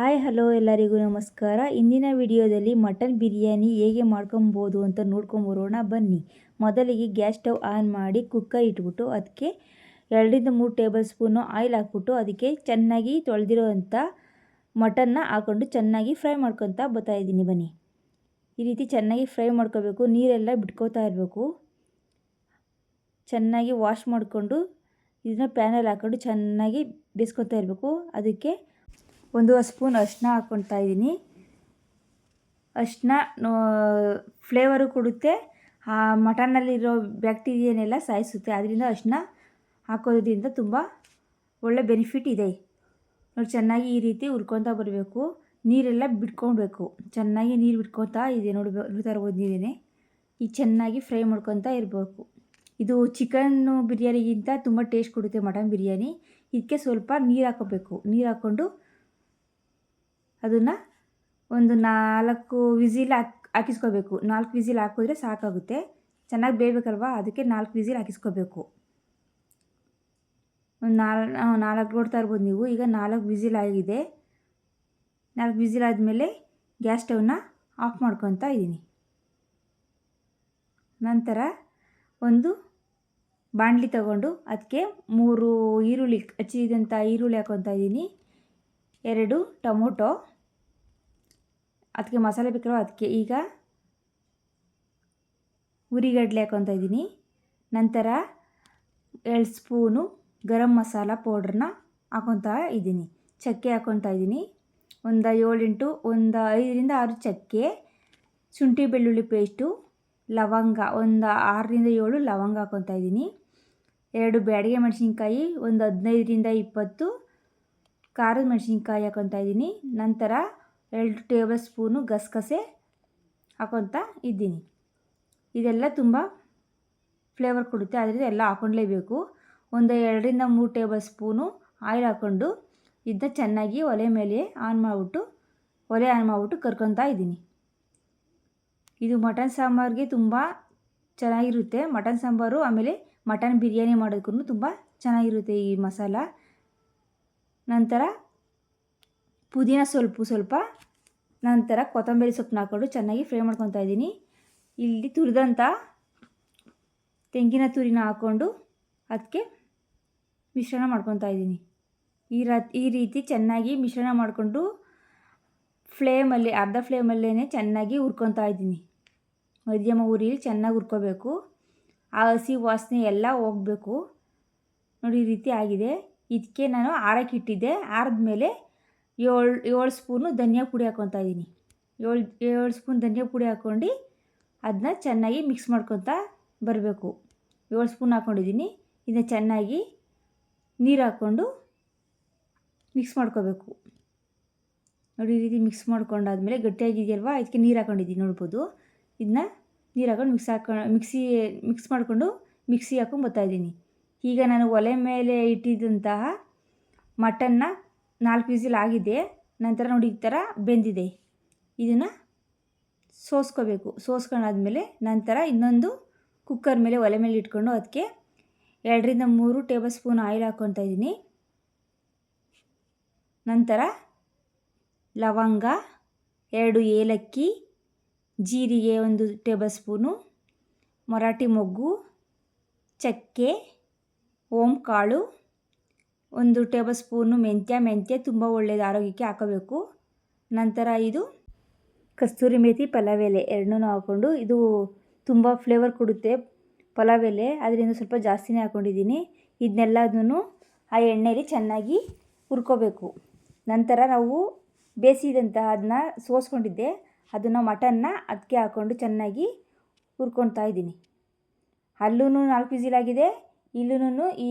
Hi hello ಎಲ್ಲರಿಗೂ ನಮಸ್ಕಾರ. ಇಂದಿನ ವಿಡಿಯೋದಲ್ಲಿ ಮಟನ್ ಬಿರಿಯಾನಿ ಹೇಗೆ ಮಾಡ್ಕೊಬೋದು ಅಂತ ನೋಡ್ಕೊಂಬರೋಣ ಬನ್ನಿ. ಮೊದಲಿಗೆ ಗ್ಯಾಸ್ ಸ್ಟವ್ ಆನ್ ಮಾಡಿ ಕುಕ್ಕರ್ ಇಟ್ಬಿಟ್ಟು ಅದಕ್ಕೆ 2-3 ಟೇಬಲ್ ಸ್ಪೂನು ಆಯಿಲ್ ಹಾಕ್ಬಿಟ್ಟು ಅದಕ್ಕೆ ಚೆನ್ನಾಗಿ ತೊಳೆದಿರೋವಂಥ ಮಟನ್ನ ಹಾಕ್ಕೊಂಡು ಚೆನ್ನಾಗಿ ಫ್ರೈ ಮಾಡ್ಕೊತಾ ಬರ್ತಾಯಿದ್ದೀನಿ. ಬನ್ನಿ, ಈ ರೀತಿ ಚೆನ್ನಾಗಿ ಫ್ರೈ ಮಾಡ್ಕೋಬೇಕು. ನೀರೆಲ್ಲ ಬಿಟ್ಕೋತಾ ಇರಬೇಕು. ಚೆನ್ನಾಗಿ ವಾಶ್ ಮಾಡಿಕೊಂಡು ಇದನ್ನ ಪ್ಯಾನಲ್ಲಿ ಹಾಕ್ಕೊಂಡು ಚೆನ್ನಾಗಿ ಬೇಯಿಸ್ಕೊತಾ ಇರಬೇಕು. ಅದಕ್ಕೆ 1 ಸ್ಪೂನ್ ಅರಿಶಿನ ಹಾಕ್ಕೊತಾ ಇದ್ದೀನಿ. ಅರಿಶಿನ ಫ್ಲೇವರು ಕೊಡುತ್ತೆ, ಆ ಮಟನ್ನಲ್ಲಿರೋ ಬ್ಯಾಕ್ಟೀರಿಯನೆಲ್ಲ ಸಾಯಿಸುತ್ತೆ. ಅದರಿಂದ ಅರಿಶಿನ ಹಾಕೋದ್ರಿಂದ ತುಂಬ ಒಳ್ಳೆ ಬೆನಿಫಿಟ್ ಇದೆ. ನೋಡಿ, ಚೆನ್ನಾಗಿ ಈ ರೀತಿ ಹುರ್ಕೊತಾ ಬರಬೇಕು. ನೀರೆಲ್ಲ ಬಿಟ್ಕೊಳ್ಬೇಕು. ಚೆನ್ನಾಗಿ ನೀರು ಬಿಟ್ಕೊತಾ ಇದೆ, ನೋಡ್ತಾ ಇರ್ಬೋದು ನೀರೇನೆ. ಈಗ ಚೆನ್ನಾಗಿ ಫ್ರೈ ಮಾಡ್ಕೊತಾ ಇರಬೇಕು. ಇದು ಚಿಕನ್ನು ಬಿರಿಯಾನಿಗಿಂತ ತುಂಬ ಟೇಸ್ಟ್ ಕೊಡುತ್ತೆ ಮಟನ್ ಬಿರಿಯಾನಿ. ಇದಕ್ಕೆ ಸ್ವಲ್ಪ ನೀರು ಹಾಕೋಬೇಕು. ನೀರು ಹಾಕ್ಕೊಂಡು ಅದನ್ನು ಒಂದು 4 ವಿಸಿಲ್ ಹಾಕಿಸ್ಕೋಬೇಕು. 4 ವಿಸಿಲ್ ಹಾಕಿದ್ರೆ ಸಾಕಾಗುತ್ತೆ. ಚೆನ್ನಾಗಿ ಬೇಯಬೇಕಲ್ವ, ಅದಕ್ಕೆ 4 ವಿಸಿಲ್ ಹಾಕಿಸ್ಕೋಬೇಕು. ಒಂದು 4 ನೋಡ್ತಾ ಇರ್ಬೋದು ನೀವು. ಈಗ 4 ವಿಸಿಲ್ ಆಗಿದೆ. 4 ವಿಸಿಲ್ ಆದಮೇಲೆ ಗ್ಯಾಸ್ ಸ್ಟವ್ನ ಆಫ್ ಮಾಡ್ಕೊತಾ ಇದ್ದೀನಿ. ನಂತರ ಒಂದು ಬಾಣಲಿ ತಗೊಂಡು ಅದಕ್ಕೆ 3 ಈರುಳ್ಳಿ, ಹಚ್ಚಿದಂಥ ಈರುಳ್ಳಿ ಹಾಕ್ಕೊತಾ ಇದ್ದೀನಿ. 2 ಟೊಮೊಟೊ, ಅದಕ್ಕೆ ಮಸಾಲೆ ಬೇಕಲ್ವ, ಅದಕ್ಕೆ ಈಗ ಉರಿಗಡಲೆ ಹಾಕ್ಕೊತಾ ಇದ್ದೀನಿ. ನಂತರ 2 ಸ್ಪೂನು ಗರಂ ಮಸಾಲ ಪೌಡ್ರನ್ನ ಹಾಕ್ಕೊತಾ ಇದ್ದೀನಿ. ಚಕ್ಕೆ ಹಾಕ್ಕೊತಾ ಇದ್ದೀನಿ. ಒಂದು 5ರಿಂದ 6 ಚಕ್ಕೆ, ಶುಂಠಿ ಬೆಳ್ಳುಳ್ಳಿ ಪೇಸ್ಟು, ಲವಂಗ ಒಂದು 6ರಿಂದ 7 ಲವಂಗ ಹಾಕ್ಕೊತಾ ಇದ್ದೀನಿ. 2 ಬ್ಯಾಡಗಿ ಮೆಣಸಿನ್ಕಾಯಿ, ಒಂದು 15ರಿಂದ 20 ಖಾರದ ಮೆಣಸಿನ್ಕಾಯಿ ಹಾಕ್ಕೊತಾ ಇದ್ದೀನಿ. ನಂತರ 2 ಟೇಬಲ್ ಸ್ಪೂನು ಗಸಗಸೆ ಹಾಕ್ಕೊತಾ ಇದ್ದೀನಿ. ಇದೆಲ್ಲ ತುಂಬ ಫ್ಲೇವರ್ ಕೊಡುತ್ತೆ, ಅದರಿಂದ ಎಲ್ಲ ಹಾಕ್ಕೊಳ್ಳೇಬೇಕು. ಒಂದು 2ರಿಂದ 3 ಟೇಬಲ್ ಸ್ಪೂನು ಆಯಿಲ್ ಹಾಕ್ಕೊಂಡು ಇದನ್ನ ಚೆನ್ನಾಗಿ ಒಲೆ ಆನ್ ಮಾಡಿಬಿಟ್ಟು ಕರ್ಕೊತಾ ಇದ್ದೀನಿ. ಇದು ಮಟನ್ ಸಾಂಬಾರಿಗೆ ತುಂಬ ಚೆನ್ನಾಗಿರುತ್ತೆ. ಮಟನ್ ಸಾಂಬಾರು ಆಮೇಲೆ ಮಟನ್ ಬಿರಿಯಾನಿ ಮಾಡೋದಕ್ಕೂ ತುಂಬ ಚೆನ್ನಾಗಿರುತ್ತೆ ಈ ಮಸಾಲ. ನಂತರ ಪುದೀನ ಸ್ವಲ್ಪ, ನಂತರ ಕೊತ್ತಂಬರಿ ಸೊಪ್ಪನ್ನ ಹಾಕ್ಕೊಂಡು ಚೆನ್ನಾಗಿ ಫ್ರೈ ಮಾಡ್ಕೊತಾ ಇದ್ದೀನಿ. ಇಲ್ಲಿ ತುರಿದಂಥ ತೆಂಗಿನ ತುರಿನ ಹಾಕ್ಕೊಂಡು ಅದಕ್ಕೆ ಮಿಶ್ರಣ ಮಾಡ್ಕೊತಾ ಇದ್ದೀನಿ. ಈ ರೀತಿ ಚೆನ್ನಾಗಿ ಮಿಶ್ರಣ ಮಾಡಿಕೊಂಡು ಫ್ಲೇಮಲ್ಲಿ ಅರ್ಧ ಫ್ಲೇಮಲ್ಲೇ ಚೆನ್ನಾಗಿ ಹುರ್ಕೊತಾ ಇದ್ದೀನಿ. ಮಧ್ಯಮ ಉರಿಲಿ ಚೆನ್ನಾಗಿ ಹುರ್ಕೋಬೇಕು. ಆ ಹಸಿ ವಾಸನೆ ಎಲ್ಲ ಹೋಗಬೇಕು. ನೋಡಿ, ಈ ರೀತಿ ಆಗಿದೆ. ಇದಕ್ಕೆ ನಾನು ಆರಕ್ಕೆ ಇಟ್ಟಿದ್ದೆ. ಆರಿದ್ಮೇಲೆ 7 ಸ್ಪೂನು ಧನಿಯಾ ಪುಡಿ ಹಾಕ್ಕೊತಾ ಇದ್ದೀನಿ. 7 ಸ್ಪೂನ್ ಧನಿಯಾ ಪುಡಿ ಹಾಕ್ಕೊಂಡು ಅದನ್ನ ಚೆನ್ನಾಗಿ ಮಿಕ್ಸ್ ಮಾಡ್ಕೊತಾ ಬರಬೇಕು. 7 ಸ್ಪೂನ್ ಹಾಕ್ಕೊಂಡಿದ್ದೀನಿ. ಇದನ್ನ ಚೆನ್ನಾಗಿ ನೀರು ಹಾಕ್ಕೊಂಡು ಮಿಕ್ಸ್ ಮಾಡ್ಕೋಬೇಕು. ನೋಡಿ, ಈ ರೀತಿ ಮಿಕ್ಸ್ ಮಾಡ್ಕೊಂಡಾದ್ಮೇಲೆ ಗಟ್ಟಿಯಾಗಿದೆಯಲ್ವ, ಇದಕ್ಕೆ ನೀರು ಹಾಕ್ಕೊಂಡಿದ್ದೀನಿ ನೋಡ್ಬೋದು. ಇದನ್ನ ನೀರು ಹಾಕ್ಕೊಂಡು ಮಿಕ್ಸ್ ಮಾಡಿಕೊಂಡು ಮಿಕ್ಸಿ ಹಾಕ್ಕೊಂಡು ಬರ್ತಾಯಿದ್ದೀನಿ. ಈಗ ನಾನು ಒಲೆ ಮೇಲೆ ಇಟ್ಟಿದ್ದಂತಹ ಮಟನ್ನ 4 ವಿಸಿಲ್ ಆಗಿದೆ. ನಂತರ ನೋಡಿ, ಈ ಥರ ಬೆಂದಿದೆ. ಇದನ್ನು ಸೋಸ್ಕೋಬೇಕು. ಸೋಸ್ಕೊಂಡಾದ್ಮೇಲೆ ನಂತರ ಇನ್ನೊಂದು ಕುಕ್ಕರ್ ಮೇಲೆ ಒಲೆ ಮೇಲೆ ಇಟ್ಕೊಂಡು ಅದಕ್ಕೆ 2ರಿಂದ 3 ಟೇಬಲ್ ಸ್ಪೂನ್ ಆಯಿಲ್ ಹಾಕ್ಕೊತಾ ಇದ್ದೀನಿ. ನಂತರ ಲವಂಗ, 2 ಏಲಕ್ಕಿ, ಜೀರಿಗೆ 1 ಟೇಬಲ್ ಸ್ಪೂನು, ಮರಾಠಿ ಮೊಗ್ಗು, ಚಕ್ಕೆ, ಓಂ ಕಾಳು, 1 ಟೇಬಲ್ ಸ್ಪೂನು ಮೆಂತ್ಯ ತುಂಬ ಒಳ್ಳೆಯದು, ಆರೋಗ್ಯಕ್ಕೆ ಹಾಕೋಬೇಕು. ನಂತರ ಇದು ಕಸ್ತೂರಿ ಮೇಥಿ, ಪಲಾವ್ ಎಲೆ 2 ಹಾಕ್ಕೊಂಡು, ಇದು ತುಂಬ ಫ್ಲೇವರ್ ಕೊಡುತ್ತೆ ಪಲಾವ್ ಎಲೆ, ಅದರಿಂದ ಸ್ವಲ್ಪ ಜಾಸ್ತಿನೇ ಹಾಕ್ಕೊಂಡಿದ್ದೀನಿ. ಇದನ್ನೆಲ್ಲದನ್ನು ಆ ಎಣ್ಣೆಯಲ್ಲಿ ಚೆನ್ನಾಗಿ ಹುರ್ಕೋಬೇಕು. ನಂತರ ನಾವು ಬೇಯಿಸಿದಂತಹ ಅದನ್ನ ಸೋಸ್ಕೊಂಡಿದ್ದೆ, ಅದನ್ನು ಮಟನ್ನ ಅದಕ್ಕೆ ಹಾಕ್ಕೊಂಡು ಚೆನ್ನಾಗಿ ಹುರ್ಕೊತಾ ಇದ್ದೀನಿ. ಅಲ್ಲೂ 4 ವಿಸಿಲ್ ಆಗಿದೆ. ಇಲ್ಲೂ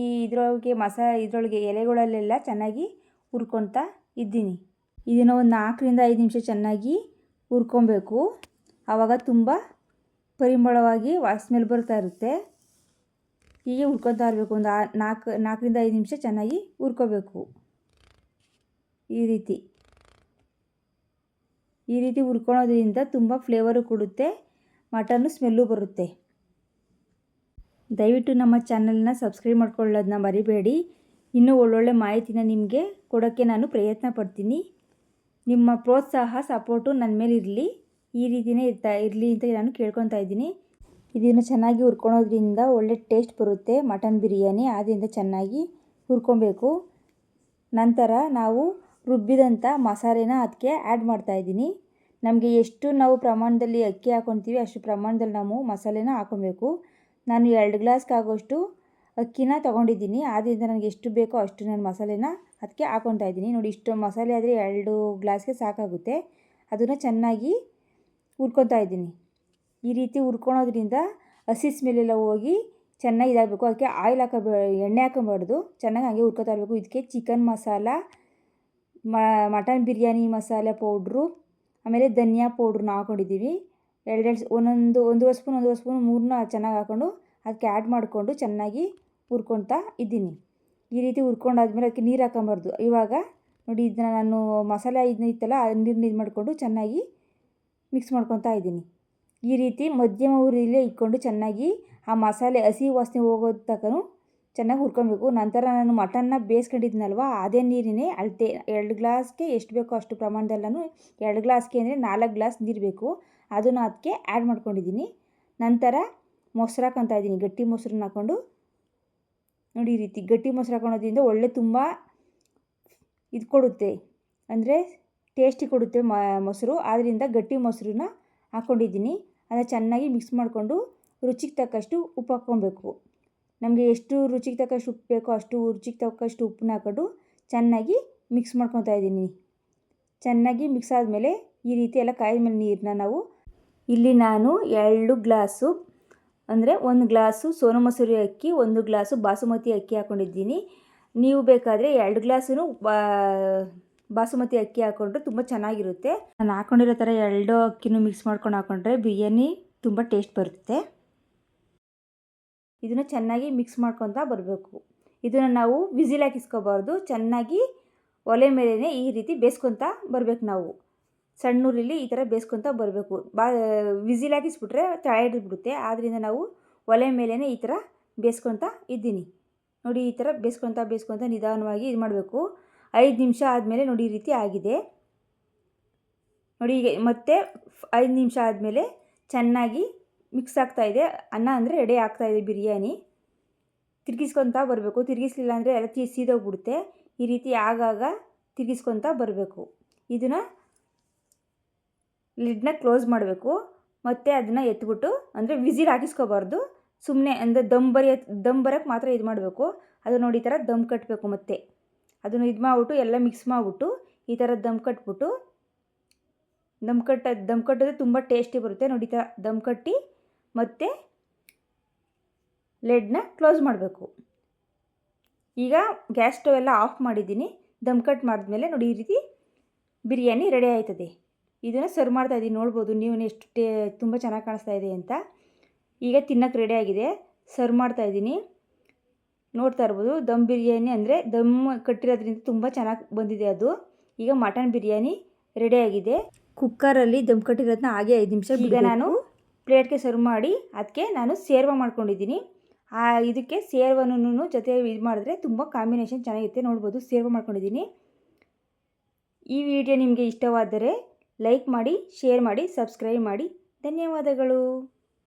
ಇದರೊಳಗೆ ಎಲೆಗಳಲ್ಲೆಲ್ಲ ಚೆನ್ನಾಗಿ ಹುರ್ಕೊತಾ ಇದ್ದೀನಿ. ಇದನ್ನು ಒಂದು 4ರಿಂದ 5 ನಿಮಿಷ ಚೆನ್ನಾಗಿ ಹುರ್ಕೊಬೇಕು. ಆವಾಗ ತುಂಬ ಪರಿಮಳವಾಗಿ ಸ್ಮೆಲ್ ಬರ್ತಾ ಇರುತ್ತೆ. ಹೀಗೆ ಹುರ್ಕೊತಾ ಇರಬೇಕು. ಒಂದು 4ರಿಂದ 5 ನಿಮಿಷ ಚೆನ್ನಾಗಿ ಹುರ್ಕೋಬೇಕು. ಈ ರೀತಿ ಹುರ್ಕೊಳ್ಳೋದ್ರಿಂದ ತುಂಬ ಫ್ಲೇವರು ಕೊಡುತ್ತೆ, ಮಟನ್ನು ಸ್ಮೆಲ್ಲು ಬರುತ್ತೆ. ದಯವಿಟ್ಟು ನಮ್ಮ ಚಾನಲ್ನ ಸಬ್ಸ್ಕ್ರೈಬ್ ಮಾಡ್ಕೊಳ್ಳೋದನ್ನ ಮರಿಬೇಡಿ. ಇನ್ನೂ ಒಳ್ಳೊಳ್ಳೆ ಮಾಹಿತಿನ ನಿಮಗೆ ಕೊಡೋಕ್ಕೆ ನಾನು ಪ್ರಯತ್ನ ಪಡ್ತೀನಿ. ನಿಮ್ಮ ಪ್ರೋತ್ಸಾಹ ಸಪೋರ್ಟು ನನ್ನ ಮೇಲೆ ಇರಲಿ, ಈ ರೀತಿಯೇ ಇರಲಿ ಅಂತ ನಾನು ಕೇಳ್ಕೊತಾ ಇದ್ದೀನಿ. ಇದನ್ನು ಚೆನ್ನಾಗಿ ಹುರ್ಕೊಳೋದ್ರಿಂದ ಒಳ್ಳೆ ಟೇಸ್ಟ್ ಬರುತ್ತೆ ಮಟನ್ ಬಿರಿಯಾನಿ. ಆದ್ದರಿಂದ ಚೆನ್ನಾಗಿ ಹುರ್ಕೊಬೇಕು. ನಂತರ ನಾವು ರುಬ್ಬಿದಂಥ ಮಸಾಲೆನ ಅದಕ್ಕೆ ಆ್ಯಡ್ ಮಾಡ್ತಾಯಿದ್ದೀನಿ. ನಮಗೆ ಎಷ್ಟು ನಾವು ಪ್ರಮಾಣದಲ್ಲಿ ಅಕ್ಕಿ ಹಾಕ್ಕೊತೀವಿ ಅಷ್ಟು ಪ್ರಮಾಣದಲ್ಲಿ ನಾವು ಮಸಾಲೆನ ಹಾಕ್ಕೊಬೇಕು. ನಾನು 2 ಗ್ಲಾಸ್ಗೆ ಆಗೋಷ್ಟು ಅಕ್ಕಿನ ತೊಗೊಂಡಿದ್ದೀನಿ. ಆದ್ದರಿಂದ ನನಗೆ ಎಷ್ಟು ಬೇಕೋ ಅಷ್ಟು ನಾನು ಮಸಾಲೆನ ಅದಕ್ಕೆ ಹಾಕ್ಕೊತಾ ಇದ್ದೀನಿ. ನೋಡಿ, ಇಷ್ಟು ಮಸಾಲೆ ಆದರೆ 2 ಗ್ಲಾಸ್ಗೆ ಸಾಕಾಗುತ್ತೆ. ಅದನ್ನು ಚೆನ್ನಾಗಿ ಹುರ್ಕೊತಾ ಇದ್ದೀನಿ. ಈ ರೀತಿ ಹುರ್ಕೊಳೋದ್ರಿಂದ ಹಸಿ ಸ್ಮೆಲ್ಲೆಲ್ಲ ಹೋಗಿ ಚೆನ್ನಾಗಿ ಇದಾಗಬೇಕು. ಅದಕ್ಕೆ ಆಯಿಲ್ ಎಣ್ಣೆ ಹಾಕೋಬಾರ್ದು. ಚೆನ್ನಾಗಿ ಹಾಗೆ ಹುರ್ಕೊತಾ ಇರಬೇಕು. ಇದಕ್ಕೆ ಚಿಕನ್ ಮಸಾಲ, ಮಟನ್ ಬಿರಿಯಾನಿ ಮಸಾಲೆ ಪೌಡ್ರು, ಆಮೇಲೆ ಧನಿಯಾ ಪೌಡ್ರನ್ನ ಹಾಕ್ಕೊಂಡಿದ್ದೀವಿ. ಒಂದೂವರೆ ಸ್ಪೂನ್ ಮೂರನ್ನ ಚೆನ್ನಾಗಿ ಹಾಕ್ಕೊಂಡು ಅದಕ್ಕೆ ಆ್ಯಡ್ ಮಾಡಿಕೊಂಡು ಚೆನ್ನಾಗಿ ಹುರ್ಕೊತಾ ಇದ್ದೀನಿ. ಈ ರೀತಿ ಹುರ್ಕೊಂಡಾದ್ಮೇಲೆ ಅದಕ್ಕೆ ನೀರು ಹಾಕೋಬಾರ್ದು. ಇವಾಗ ನೋಡಿ, ಇದನ್ನ ನಾನು ಮಸಾಲೆ ಇತ್ತಲ್ಲ ನೀರನ್ನ ಇದು ಮಾಡಿಕೊಂಡು ಚೆನ್ನಾಗಿ ಮಿಕ್ಸ್ ಮಾಡ್ಕೊತಾ ಇದ್ದೀನಿ. ಈ ರೀತಿ ಮಧ್ಯಮ ಉರಿಯಲ್ಲೇ ಇಟ್ಕೊಂಡು ಚೆನ್ನಾಗಿ ಆ ಮಸಾಲೆ ಹಸಿ ವಾಸನೆ ಹೋಗೋ ತನಕ ಚೆನ್ನಾಗಿ ಹುರ್ಕೊಬೇಕು. ನಂತರ ನಾನು ಮಟನ್ನ ಬೇಯಿಸ್ಕೊಂಡಿದ್ನಲ್ವ, ಅದೇ ನೀರಿನೇ ಅಳತೆ 2 ಗ್ಲಾಸ್ಗೆ ಎಷ್ಟು ಬೇಕೋ ಅಷ್ಟು ಪ್ರಮಾಣದಲ್ಲಿ ನಾನು 2 ಗ್ಲಾಸ್ಗೆ ಅಂದರೆ 4 ಗ್ಲಾಸ್ ನೀರು ಬೇಕು. ಅದನ್ನು ಅದಕ್ಕೆ ಆ್ಯಡ್ ಮಾಡ್ಕೊಂಡಿದ್ದೀನಿ. ನಂತರ ಮೊಸರು ಹಾಕ್ಕೊತಾ ಇದ್ದೀನಿ. ಗಟ್ಟಿ ಮೊಸರನ್ನ ಹಾಕ್ಕೊಂಡು ನೋಡಿ, ಈ ರೀತಿ ಗಟ್ಟಿ ಮೊಸರು ಹಾಕೊಳ್ಳೋದ್ರಿಂದ ಒಳ್ಳೆ ತುಂಬ ಇದು ಕೊಡುತ್ತೆ, ಅಂದರೆ ಟೇಸ್ಟಿ ಕೊಡುತ್ತೆ ಮೊಸರು. ಆದ್ದರಿಂದ ಗಟ್ಟಿ ಮೊಸರನ್ನ ಹಾಕ್ಕೊಂಡಿದ್ದೀನಿ. ಅದನ್ನು ಚೆನ್ನಾಗಿ ಮಿಕ್ಸ್ ಮಾಡಿಕೊಂಡು ರುಚಿಗೆ ತಕ್ಕಷ್ಟು ಉಪ್ಪು ಹಾಕ್ಕೊಬೇಕು. ನಮಗೆ ಎಷ್ಟು ರುಚಿಗೆ ತಕ್ಕಷ್ಟು ಉಪ್ಪು ಬೇಕೋ ಅಷ್ಟು ರುಚಿಗೆ ತಕ್ಕಷ್ಟು ಉಪ್ಪನ್ನ ಹಾಕ್ಕೊಂಡು ಚೆನ್ನಾಗಿ ಮಿಕ್ಸ್ ಮಾಡ್ಕೊತಾ ಇದ್ದೀನಿ. ಚೆನ್ನಾಗಿ ಮಿಕ್ಸ್ ಆದಮೇಲೆ ಈ ರೀತಿ ಎಲ್ಲ ಕಾಯಿದ ಮೇಲೆ ನೀರನ್ನ ನಾನು 2 ಗ್ಲಾಸು ಅಂದರೆ 1 ಗ್ಲಾಸು ಸೋನಾ ಮಸೂರಿ ಅಕ್ಕಿ, 1 ಗ್ಲಾಸು ಬಾಸುಮತಿ ಅಕ್ಕಿ ಹಾಕ್ಕೊಂಡಿದ್ದೀನಿ. ನೀವು ಬೇಕಾದರೆ 2 ಗ್ಲಾಸು ಬಾಸುಮತಿ ಅಕ್ಕಿ ಹಾಕ್ಕೊಂಡ್ರೆ ತುಂಬ ಚೆನ್ನಾಗಿರುತ್ತೆ. ನಾನು ಹಾಕ್ಕೊಂಡಿರೋ ಥರ 2 ಅಕ್ಕಿನೂ ಮಿಕ್ಸ್ ಮಾಡ್ಕೊಂಡು ಹಾಕ್ಕೊಂಡ್ರೆ ಬಿರಿಯಾನಿ ತುಂಬ ಟೇಸ್ಟ್ ಬರುತ್ತೆ. ಇದನ್ನು ಚೆನ್ನಾಗಿ ಮಿಕ್ಸ್ ಮಾಡ್ಕೊತಾ ಬರಬೇಕು. ಇದನ್ನು ನಾವು ವಿಸಿಲ್ ಹಾಕಿಸ್ಕೋಬಾರ್ದು. ಚೆನ್ನಾಗಿ ಒಲೆ ಮೇಲೇ ಈ ರೀತಿ ಬೇಯಿಸ್ಕೊತಾ ಬರಬೇಕು. ನಾವು ಸಣ್ಣ ಉರಿಲಿ ಈ ಥರ ಬೇಯಿಸ್ಕೊತಾ ಬರಬೇಕು. ವಿಸಿಲ್ ಹಾಕಿಸ್ಬಿಟ್ರೆ ತಳ ಹಿಡಿದ್ಬಿಡುತ್ತೆ. ಆದ್ದರಿಂದ ನಾವು ಒಲೆ ಮೇಲೇ ಈ ಥರ ಬೇಯಿಸ್ಕೊತಾ ಇದ್ದೀನಿ. ನೋಡಿ, ಈ ಥರ ಬೇಯಿಸ್ಕೊತಾ ನಿಧಾನವಾಗಿ ಇದು ಮಾಡಬೇಕು. 5 ನಿಮಿಷ ಆದಮೇಲೆ ನೋಡಿ ಈ ರೀತಿ ಆಗಿದೆ. ನೋಡಿ, ಈಗ ಮತ್ತೆ 5 ನಿಮಿಷ ಆದಮೇಲೆ ಚೆನ್ನಾಗಿ ಮಿಕ್ಸ್ ಆಗ್ತಾಯಿದೆ. ಅನ್ನ ಅಂದರೆ ರೆಡಿ ಆಗ್ತಾಯಿದೆ ಬಿರಿಯಾನಿ. ತಿರುಗಿಸ್ಕೊತಾ ಬರಬೇಕು. ತಿರುಗಿಸ್ಲಿಲ್ಲ ಅಂದರೆ ಎಲ್ಲ ಸೀದೋಗ್ಬಿಡುತ್ತೆ. ಈ ರೀತಿ ಆಗಾಗ ತಿರುಗಿಸ್ಕೊತಾ ಬರಬೇಕು. ಇದನ್ನು ಲಿಡ್ನ ಕ್ಲೋಸ್ ಮಾಡಬೇಕು. ಮತ್ತು ಅದನ್ನು ಎತ್ಬಿಟ್ಟು, ಅಂದರೆ ವಿಸಿಲ್ ಹಾಕಿಸ್ಕೋಬಾರ್ದು. ಸುಮ್ಮನೆ ಅಂದರೆ ದಮ್ ಬರೋಕ್ಕೆ ಮಾತ್ರ ಇದು ಮಾಡಬೇಕು. ಅದು ನೋಡಿ ಈ ಥರ ದಮ್ ಕಟ್ಟಬೇಕು. ಮತ್ತೆ ಅದನ್ನು ಇದು ಮಾಡಿಬಿಟ್ಟು ಎಲ್ಲ ಮಿಕ್ಸ್ ಮಾಡಿಬಿಟ್ಟು ಈ ಥರ ದಮ್ ಕಟ್ಟಿಬಿಟ್ಟು ದಮ್ ಕಟ್ಟಿದ್ರೆ ತುಂಬ ಟೇಸ್ಟಿ ಬರುತ್ತೆ. ನೋಡಿ, ಈ ಥರ ದಮ್ ಕಟ್ಟಿ ಮತ್ತು ಲಿಡ್ನ ಕ್ಲೋಸ್ ಮಾಡಬೇಕು. ಈಗ ಗ್ಯಾಸ್ ಸ್ಟವ್ ಎಲ್ಲ ಆಫ್ ಮಾಡಿದ್ದೀನಿ. ದಮ್ ಕಟ್ ಮಾಡಿದ್ಮೇಲೆ ನೋಡಿ ಈ ರೀತಿ ಬಿರಿಯಾನಿ ರೆಡಿ ಆಯ್ತದೆ. ಇದನ್ನು ಸರ್ವ್ ಮಾಡ್ತಾಯಿದ್ದೀನಿ. ನೋಡ್ಬೋದು ನೀವು ಎಷ್ಟು ತುಂಬ ಚೆನ್ನಾಗಿ ಕಾಣಿಸ್ತಾ ಇದೆ ಅಂತ. ಈಗ ತಿನ್ನೋಕ್ಕೆ ರೆಡಿ ಆಗಿದೆ. ಸರ್ವ್ ಮಾಡ್ತಾಯಿದ್ದೀನಿ. ನೋಡ್ತಾ ಇರ್ಬೋದು. ದಮ್ ಬಿರಿಯಾನಿ ಅಂದರೆ ದಮ್ ಕಟ್ಟಿರೋದ್ರಿಂದ ತುಂಬ ಚೆನ್ನಾಗಿ ಬಂದಿದೆ ಅದು. ಈಗ ಮಟನ್ ಬಿರಿಯಾನಿ ರೆಡಿಯಾಗಿದೆ. ಕುಕ್ಕರಲ್ಲಿ ದಮ್ ಕಟ್ಟಿರೋದನ್ನ ಹಾಗೆ 5 ನಿಮಿಷ ಈಗ ನಾನು ಪ್ಲೇಟ್ಗೆ ಸರ್ವ್ ಮಾಡಿ ಅದಕ್ಕೆ ನಾನು ಸೇರ್ವ ಮಾಡ್ಕೊಂಡಿದ್ದೀನಿ. ಇದಕ್ಕೆ ಸೇರ್ವನೂ ಜೊತೆ ಇದು ಮಾಡಿದ್ರೆ ತುಂಬ ಕಾಂಬಿನೇಷನ್ ಚೆನ್ನಾಗಿರುತ್ತೆ. ನೋಡ್ಬೋದು, ಸೇರ್ವ ಮಾಡ್ಕೊಂಡಿದ್ದೀನಿ. ಈ ವಿಡಿಯೋ ನಿಮಗೆ ಇಷ್ಟವಾದರೆ ಲೈಕ್ ಮಾಡಿ, ಶೇರ್ ಮಾಡಿ, ಸಬ್ಸ್ಕ್ರೈಬ್ ಮಾಡಿ. ಧನ್ಯವಾದಗಳು.